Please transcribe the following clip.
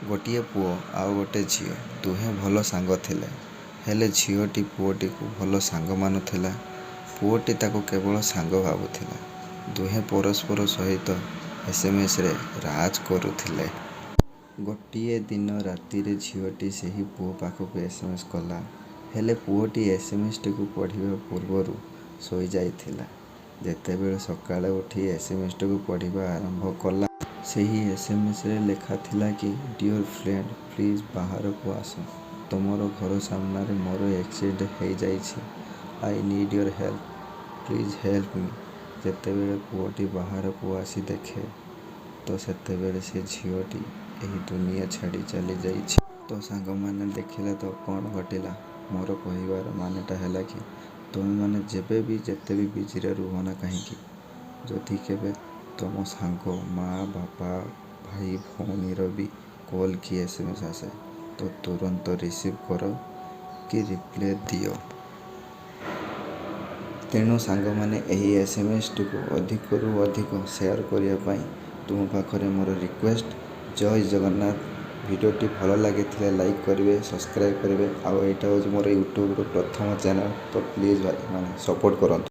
ଗୋଟିଏ ପୁଅ ଆଉ ଗୋଟେ ଝିଅ ଦୁହେଁ ଭଲ ସାଙ୍ଗ ଥିଲେ। ହେଲେ ଝିଅଟି ପୁଅଟିକୁ ଭଲ ସାଙ୍ଗ ମାନୁଥିଲା। ପୁଅଟି ତାକୁ କେବଳ ସାଙ୍ଗ ଭାବୁଥିଲା। ଦୁହେଁ ପରସ୍ପର ସହିତ ଏସଏମଏସରେ ରାଜ କରୁଥିଲେ। ଗୋଟିଏ ଦିନ ରାତିରେ ଝିଅଟି ସେହି ପୁଅ ପାଖକୁ ଏସଏମଏସ୍ କଲା। ହେଲେ ପୁଅଟି ଏସଏମଏସଟିକୁ ପଢ଼ିବା ପୂର୍ବରୁ ଶୋଇଯାଇଥିଲା। ଯେତେବେଳେ ସକାଳେ ଉଠି ଏସଏମଏସଟିକୁ ପଢ଼ିବା ଆରମ୍ଭ କଲା, ସେହି ଏସଏମଏସରେ ଲେଖାଥିଲା କି ଡିଅର୍ ଫ୍ରେଣ୍ଡ ପ୍ଲିଜ୍ ବାହାରକୁ ଆସ। ତୁମର ଘର ସାମ୍ନାରେ ମୋର ଆକ୍ସିଡେଣ୍ଟ ହେଇଯାଇଛି। I need your help. Please help ମି। ଯେତେବେଳେ ପୁଅଟି ବାହାରକୁ ଆସି ଦେଖେ ତ ସେତେବେଳେ ସେ ଝିଅଟି ଏହି ଦୁନିଆ ଛାଡ଼ି ଚାଲିଯାଇଛି। ତ ସାଙ୍ଗମାନେ ଦେଖିଲେ ତ କ'ଣ ଘଟିଲା? ମୋର କହିବାର ମାନେଟା ହେଲା କି ତୁମେମାନେ ଯେବେ ବି ଯେତେ ବି ବିଜିରେ ରୁହ ନା କାହିଁକି, ଯଦି କେବେ ତୁମ ସାଙ୍ଗ, ମା, ବାପା, ଭାଇ, ଭଉଣୀର ବି କଲ୍ କି ଏସଏମଏସ୍ ଆସେ ତ ତୁରନ୍ତ ରିସିଭ୍ କର କି ରିପ୍ଲାଏ ଦିଅ। ତେଣୁ ସାଙ୍ଗମାନେ ଏହି ଏସଏମଏସଟିକୁ ଅଧିକରୁ ଅଧିକ ସେୟାର କରିବା ପାଇଁ ତୁମ ପାଖରେ ମୋର ରିକ୍ୱେଷ୍ଟ। ଜୟ ଜଗନ୍ନାଥ। ଭିଡ଼ିଓଟି ଭଲ ଲାଗିଥିଲେ ଲାଇକ୍ କରିବେ, ସବସ୍କ୍ରାଇବ୍ କରିବେ। ଆଉ ଏଇଟା ହେଉଛି ମୋର ୟୁଟ୍ୟୁବର ପ୍ରଥମ ଚ୍ୟାନେଲ୍, ତ ପ୍ଲିଜ୍ ଭାଇ ମାନେ ସପୋର୍ଟ କରନ୍ତୁ।